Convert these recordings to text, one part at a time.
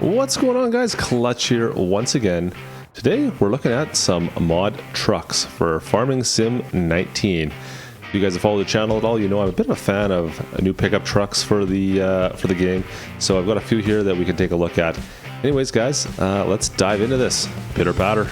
What's going on, guys? Klutch here once again. Today we're looking at some mod trucks for Farming Sim 19. If you guys have followed the channel at all, you know I'm a bit of a fan of new pickup trucks for the game. So I've got a few here that we can take a look at. Anyways, guys, let's dive into this. Pitter patter.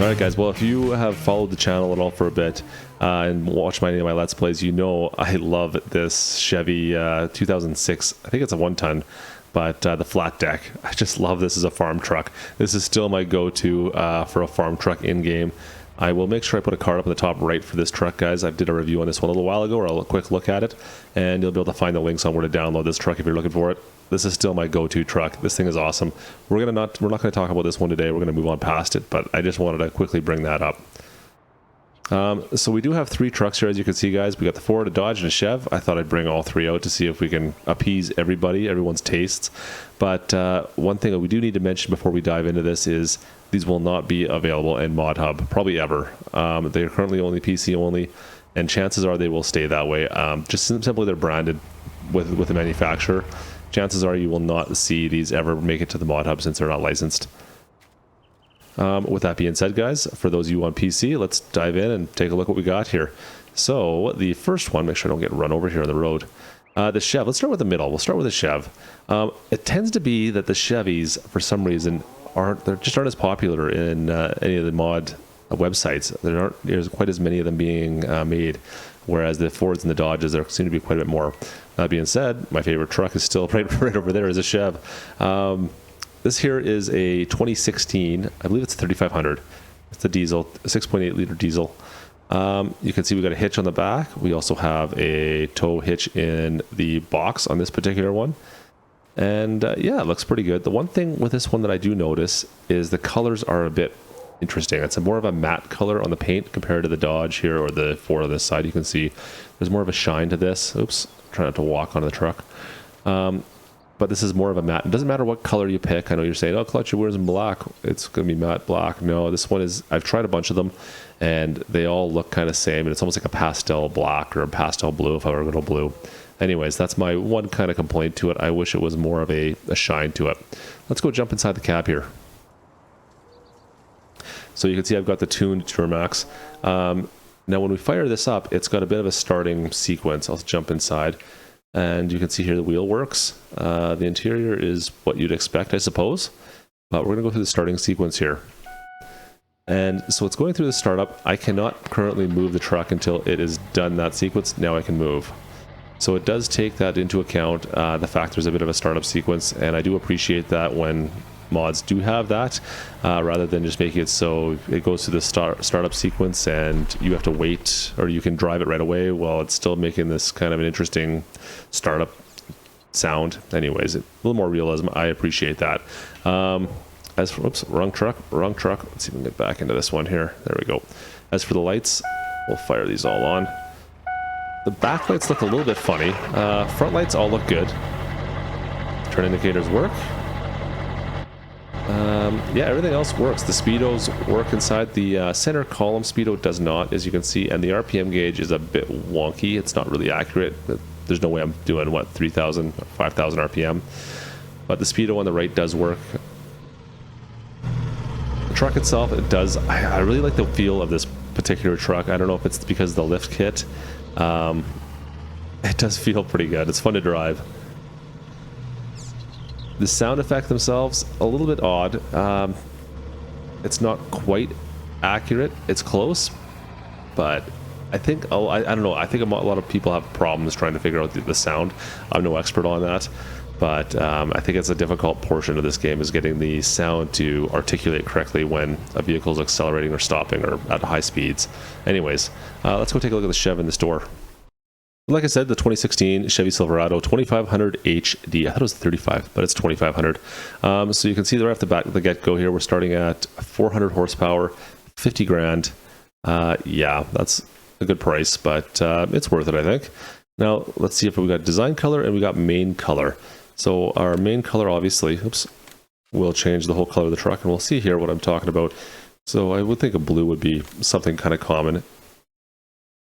Alright guys, well if you have followed the channel at all for a bit and watched any of my Let's Plays, you know I love this Chevy 2006, I think it's a 1-ton, but the flat deck. I just love this as a farm truck. This is still my go-to for a farm truck in-game. I will make sure I put a card up in the top right for this truck, guys. I did a review on this one a little while ago, or a quick look at it, and you'll be able to find the links on where to download this truck if you're looking for it. This is still my go-to truck. This thing is awesome. We're not going to talk about this one today. We're going to move on past it, but I just wanted to quickly bring that up. So we do have 3 trucks here, as you can see, guys. We got the Ford, a Dodge, and a Chev. I thought I'd bring all 3 out to see if we can appease everyone's tastes. But one thing that we do need to mention before we dive into this is these will not be available in Mod Hub, probably ever. They are currently only PC only, and chances are they will stay that way. Just simply they're branded with the manufacturer. Chances are you will not see these ever make it to the Mod Hub since they're not licensed. With that being said, guys, for those of you on PC, let's dive in and take a look what we got here. So the first one, make sure I don't get run over here on the road. The Chev, let's start with the middle. We'll start with the Chev. It tends to be that the Chevys, for some reason, just aren't as popular in any of the mod websites. There aren't quite as many of them being made, whereas the Fords and the Dodges, there seem to be quite a bit more. That being said, my favorite truck is still right over there, is a Chev. This here is a 2016, I believe it's a 3500. It's a diesel, a 6.8 liter diesel. You can see we got a hitch on the back. We also have a tow hitch in the box on this particular one. And yeah, it looks pretty good. The one thing with this one that I do notice is the colors are a bit interesting. It's more of a matte color on the paint compared to the Dodge here, or the Ford on this side. You can see there's more of a shine to this. Oops, try not to walk onto the truck. But this is more of a matte. It doesn't matter what color you pick. I know you're saying, oh, Klutch, yours in black. It's going to be matte black. No, this one is, I've tried a bunch of them, and they all look kind of same, and it's almost like a pastel black or a pastel blue if I were going to go blue. Anyways, that's my one kind of complaint to it. I wish it was more of a shine to it. Let's go jump inside the cab here. So you can see I've got the tuned Duramax. Now when we fire this up, it's got a bit of a starting sequence. I'll jump inside, and you can see here the wheel works. The interior is what you'd expect, I suppose. But we're going to go through the starting sequence here. And so it's going through the startup. I cannot currently move the truck until it is done that sequence. Now I can move. So it does take that into account, the fact there's a bit of a startup sequence, and I do appreciate that when mods do have that, rather than just making it so it goes through the startup sequence and you have to wait, or you can drive it right away while it's still making this kind of an interesting startup sound. Anyways, a little more realism. I appreciate that. As for, oops, wrong truck. Let's see if we can get back into this one here. There we go. As for the lights, we'll fire these all on. The back lights look a little bit funny. Front lights all look good. Turn indicators work. Yeah, everything else works. The speedos work inside. The center column speedo does not, as you can see, and the RPM gauge is a bit wonky. It's not really accurate. There's no way I'm doing, what, 3,000, 5,000 RPM. But the speedo on the right does work. The truck itself, it does. I really like the feel of this particular truck. I don't know if it's because of the lift kit. It does feel pretty good. It's fun to drive. The sound effects themselves, a little bit odd. It's not quite accurate. It's close, but I think, I don't know, I think a lot of people have problems trying to figure out the sound. I'm no expert on that, but I think it's a difficult portion of this game, is getting the sound to articulate correctly when a vehicle is accelerating or stopping or at high speeds. Anyways, let's go take a look at the Chev in the store. Like I said, the 2016 Chevy Silverado 2500 HD. I thought it was 35, but it's 2500. So you can see right off the get-go here, we're starting at 400 horsepower, 50 grand. Yeah, that's a good price, but it's worth it, I think. Now, let's see if we got design color and we got main color. So our main color, obviously, oops, will change the whole color of the truck, and we'll see here what I'm talking about. So I would think a blue would be something kind of common.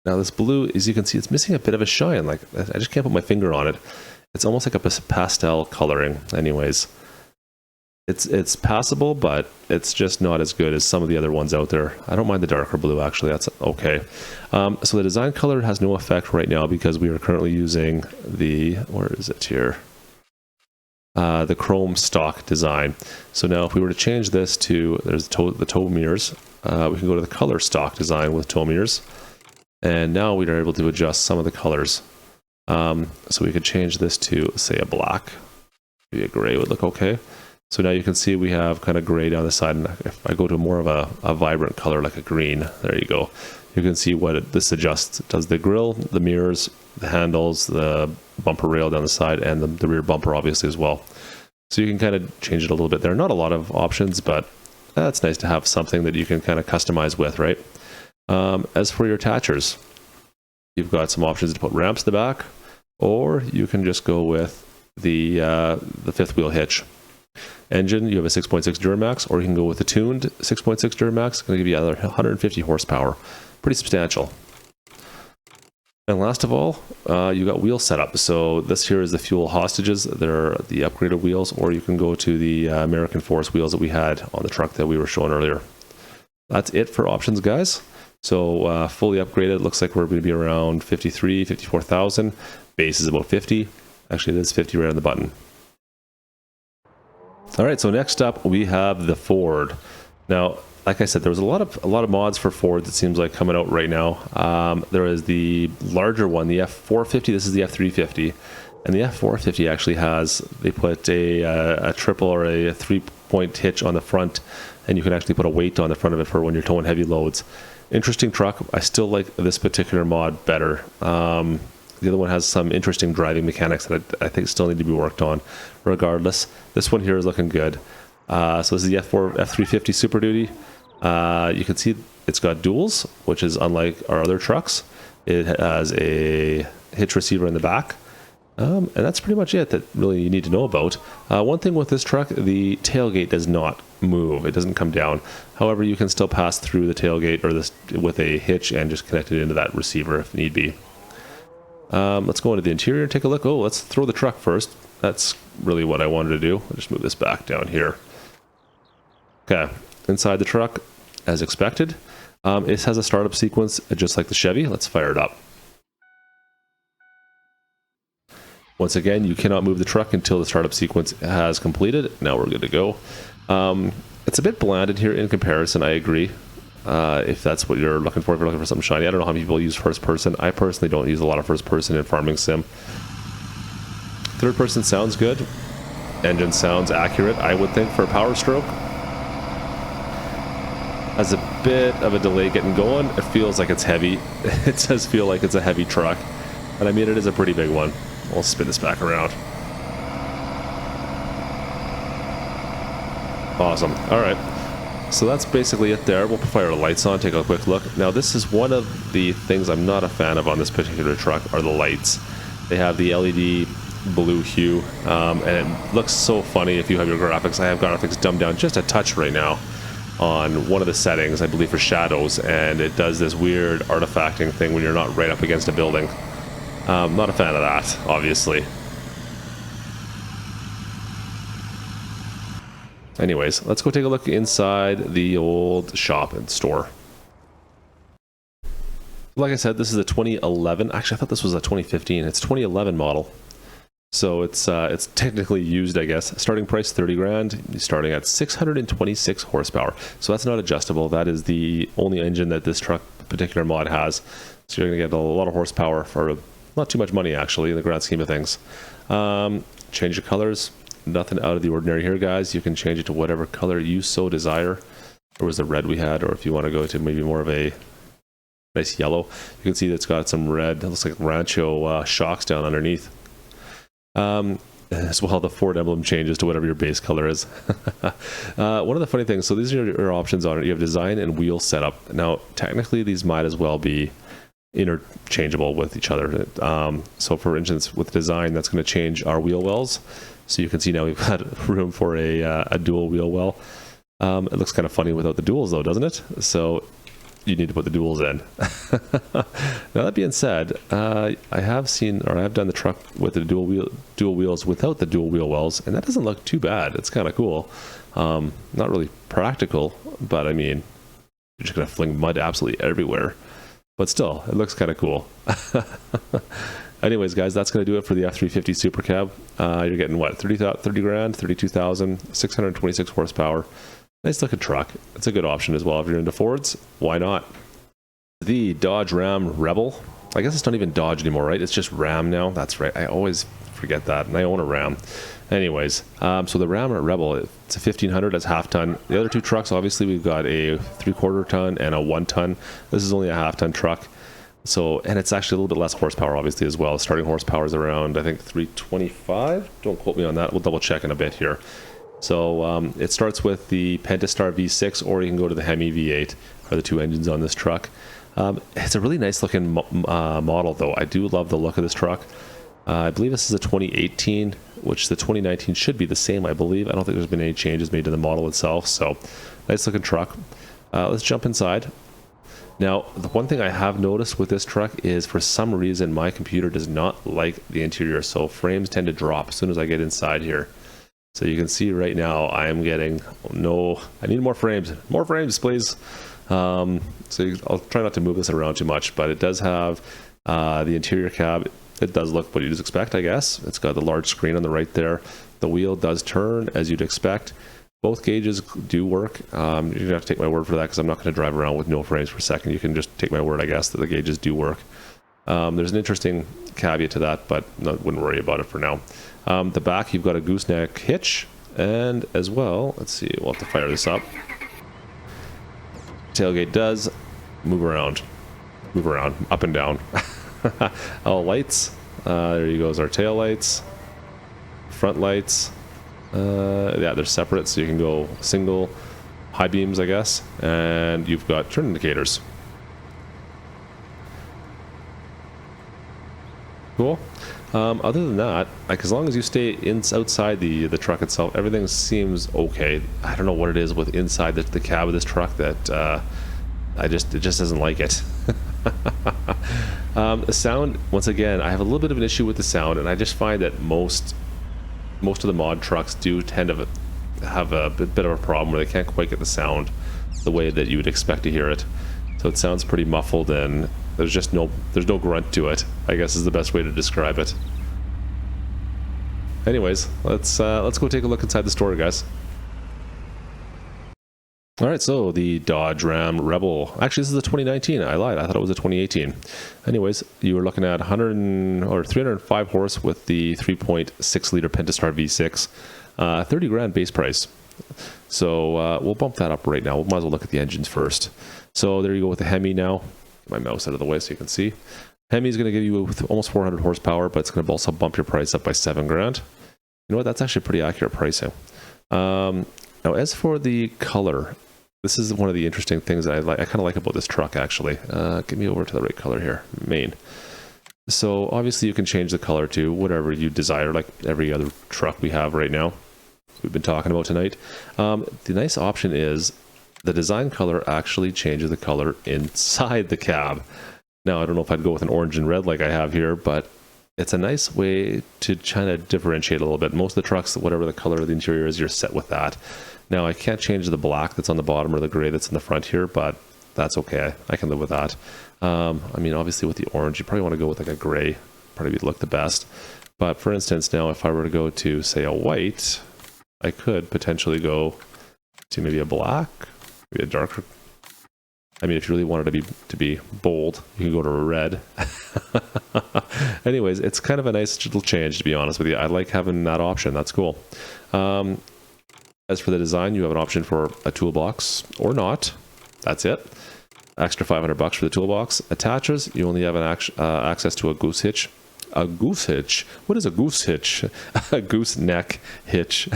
Now this blue, as you can see, it's missing a bit of a shine. Like, I just can't put my finger on it. It's almost like a pastel coloring. Anyways, it's passable, but it's just not as good as some of the other ones out there. I don't mind the darker blue, actually. That's okay. So the design color has no effect right now because we are currently using the, where is it here? The chrome stock design. So now if we were to change this to, there's the toe mirrors, we can go to the color stock design with toe mirrors. And now we are able to adjust some of the colors. So we could change this to, say, a black. Maybe a gray would look okay. So now you can see we have kind of gray down the side, and if I go to more of a vibrant color like a green, there you go. You can see what this adjusts. It does the grille, the mirrors, the handles, the bumper rail down the side, and the rear bumper obviously as well. So you can kind of change it a little bit. There are not a lot of options, but that's nice to have something that you can kind of customize with, right? As for your attachers, you've got some options to put ramps in the back, or you can just go with the fifth wheel hitch. Engine, you have a 6.6 Duramax, or you can go with the tuned 6.6 Duramax. It's going to give you another 150 horsepower. Pretty substantial. And last of all, you got wheel setup. So this here is the fuel hostages. They're the upgraded wheels, or you can go to the American Force wheels that we had on the truck that we were showing earlier. That's it for options, guys. So fully upgraded, looks like we're going to be around 54,000. Base is about 50. Actually, it is 50 right on the button. All right, so next up we have the Ford. Now, like I said, there was a lot of mods for Fords, it seems like, coming out right now. There is the larger one, the F450. This is the F350, and the F450 actually has, they put a triple or a 3-point hitch on the front, and you can actually put a weight on the front of it for when you're towing heavy loads. Interesting truck. I still like this particular mod better. The other one has some interesting driving mechanics that I think still need to be worked on. Regardless, this one here is looking good. So this is the F350 Super Duty. You can see it's got duals, which is unlike our other trucks. It has a hitch receiver in the back. And that's pretty much it that really you need to know about. One thing with this truck, the tailgate does not move. It doesn't come down. However, you can still pass through the tailgate or this with a hitch and just connect it into that receiver if need be. Let's go into the interior and take a look. Oh, let's throw the truck first. That's really what I wanted to do. I'll just move this back down here. Okay, inside the truck, as expected, it has a startup sequence just like the Chevy. Let's fire it up. Once again, you cannot move the truck until the startup sequence has completed. Now we're good to go. It's a bit bland in here in comparison, I agree. If that's what you're looking for, if you're looking for something shiny. I don't know how many people use first person. I personally don't use a lot of first person in farming sim. Third person sounds good. Engine sounds accurate, I would think, for a power stroke. Has a bit of a delay getting going. It feels like it's heavy. It does feel like it's a heavy truck. And I mean, it is a pretty big one. I'll spin this back around. Awesome. All right. So that's basically it there. We'll fire the lights on, take a quick look. Now this is one of the things I'm not a fan of on this particular truck are the lights. They have the LED blue hue, and it looks so funny if you have your graphics. I have graphics dumbed down just a touch right now on one of the settings, I believe for shadows, and it does this weird artifacting thing when you're not right up against a building. Not a fan of that, obviously. Anyways, let's go take a look inside the old shop and store. Like I said, this is a 2011. Actually, I thought this was a 2015. It's 2011 model. So it's technically used, I guess. Starting price 30 grand, starting at 626 horsepower. So that's not adjustable. That is the only engine that this truck particular mod has. So you're going to get a lot of horsepower for not too much money, actually, in the grand scheme of things. Change the colors. Nothing out of the ordinary here, guys. You can change it to whatever color you so desire. There was the red we had, or if you want to go to maybe more of a nice yellow, you can see that it's got some red, it looks like Rancho shocks down underneath. As well, the Ford emblem changes to whatever your base color is. One of the funny things, so these are your options on it. You have design and wheel setup. Now, technically, these might as well be interchangeable with each other. So for instance, with design, that's going to change our wheel wells. So you can see now we've got room for a dual wheel well. It looks kind of funny without the duals though, doesn't it? So you need to put the duals in. Now that being said, I have seen, or I have done the truck with the dual wheels without the dual wheel wells, and that doesn't look too bad. It's kind of cool. Not really practical, but I mean, you're just gonna fling mud absolutely everywhere. But still, it looks kind of cool. Anyways, guys, that's going to do it for the F350 Super Cab. You're getting what, 30 grand, 32,000, 626 horsepower. Nice looking truck. It's a good option as well if you're into Fords. Why not? The Dodge Ram Rebel. I guess it's not even Dodge anymore, right? It's just Ram now. That's right. I always forget that, and I own a Ram. Anyways, so the Ram Rebel, it's a 1500, that's half ton. The other two trucks, obviously, we've got a 3/4 ton and a 1 ton. This is only a half ton truck. So, and it's actually a little bit less horsepower, obviously, as well. Starting horsepower is around, I think, 325. Don't quote me on that. We'll double check in a bit here. So it starts with the Pentastar V6, or you can go to the Hemi V8, are the two engines on this truck. It's a really nice looking model, though. I do love the look of this truck. I believe this is a 2018, which the 2019 should be the same, I believe. I don't think there's been any changes made to the model itself. So, nice looking truck. Let's jump inside. Now, the one thing I have noticed with this truck is, for some reason, my computer does not like the interior. So frames tend to drop as soon as I get inside here. So you can see right now I am getting I need more frames. More frames, please. I'll try not to move this around too much, but it does have the interior cab. It does look what you'd expect, I guess. It's got the large screen on the right there. The wheel does turn as you'd expect. Both gauges do work. You're going to have to take my word for that, because I'm not going to drive around with no frames per second. You can just take my word, I guess, that the gauges do work. There's an interesting caveat to that, but wouldn't worry about it for now. The back, you've got a gooseneck hitch, and as well, let's see, we'll have to fire this up. Tailgate does move around, up and down. All lights, there you go, our tail lights, front lights. Yeah, they're separate, so you can go single, high beams, I guess, and you've got turn indicators. Cool. Other than that, like, as long as you stay outside the truck itself, everything seems okay. I don't know what it is with inside the cab of this truck that it just doesn't like it. The sound, once again, I have a little bit of an issue with the sound, and I just find that most of the mod trucks do tend to have a bit of a problem where they can't quite get the sound the way that you would expect to hear it. So it sounds pretty muffled, and there's no grunt to it, I guess is the best way to describe it. Anyways, let's go take a look inside the store, guys. All right, so the Dodge Ram Rebel. Actually, this is the 2019. I lied. I thought it was a 2018. Anyways, you were looking at 305 horse with the 3.6 liter Pentastar V6. 30 grand base price. So we'll bump that up right now. We might as well look at the engines first. So there you go with the Hemi now. Get my mouse out of the way so you can see. Hemi is going to give you almost 400 horsepower, but it's going to also bump your price up by 7 grand. You know what? That's actually pretty accurate pricing. Now, as for the color, this is one of the interesting things that I kind of like about this truck, actually. Get me over to the right color here, main. So obviously you can change the color to whatever you desire, like every other truck we have right now, we've been talking about tonight. The nice option is the design color actually changes the color inside the cab. Now, I don't know if I'd go with an orange and red like I have here, but it's a nice way to kind of differentiate a little bit. Most of the trucks, whatever the color of the interior is, you're set with that. Now, I can't change the black that's on the bottom or the gray that's in the front here, but that's okay. I can live with that. I mean, obviously with the orange, you probably want to go with like a gray, probably would look the best. But for instance, now if I were to go to, say, a white, I could potentially go to maybe a black, maybe a darker. I mean, if you really wanted to be bold, you can go to a red. Anyways, it's kind of a nice little change, to be honest with you. I like having that option. That's cool. As for the design, you have an option for a toolbox or not. That's it. Extra $500 for the toolbox. Attachers, you only have an access to a goose hitch. A goose hitch? What is a goose hitch? A gooseneck hitch.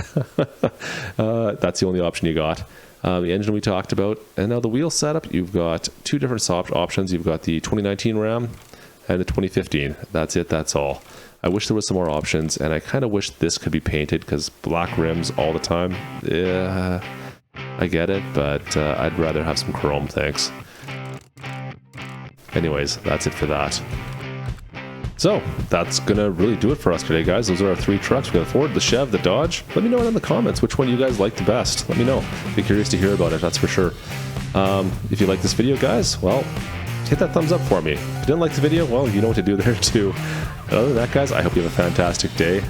That's the only option you got. The engine we talked about. And now the wheel setup, you've got two different options. You've got the 2019 Ram and the 2015. That's it. That's all. I wish there was some more options, and I kind of wish this could be painted, because black rims all the time, yeah, I get it, but I'd rather have some chrome, thanks. Anyways, that's it for that. So, that's gonna really do it for us today, guys. Those are our 3 trucks. We got the Ford, the Chev, the Dodge. Let me know in the comments which one you guys like the best. Let me know. Be curious to hear about it, that's for sure. If you like this video, guys, well, hit that thumbs up for me. If you didn't like the video, well, you know what to do there too. And other than that, guys, I hope you have a fantastic day.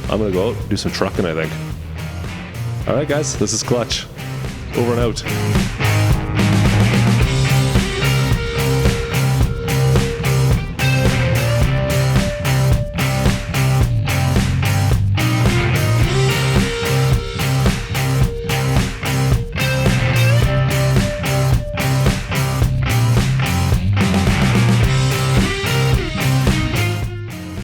I'm gonna go out and do some trucking, I think. Alright, guys, this is Klutch. Over and out.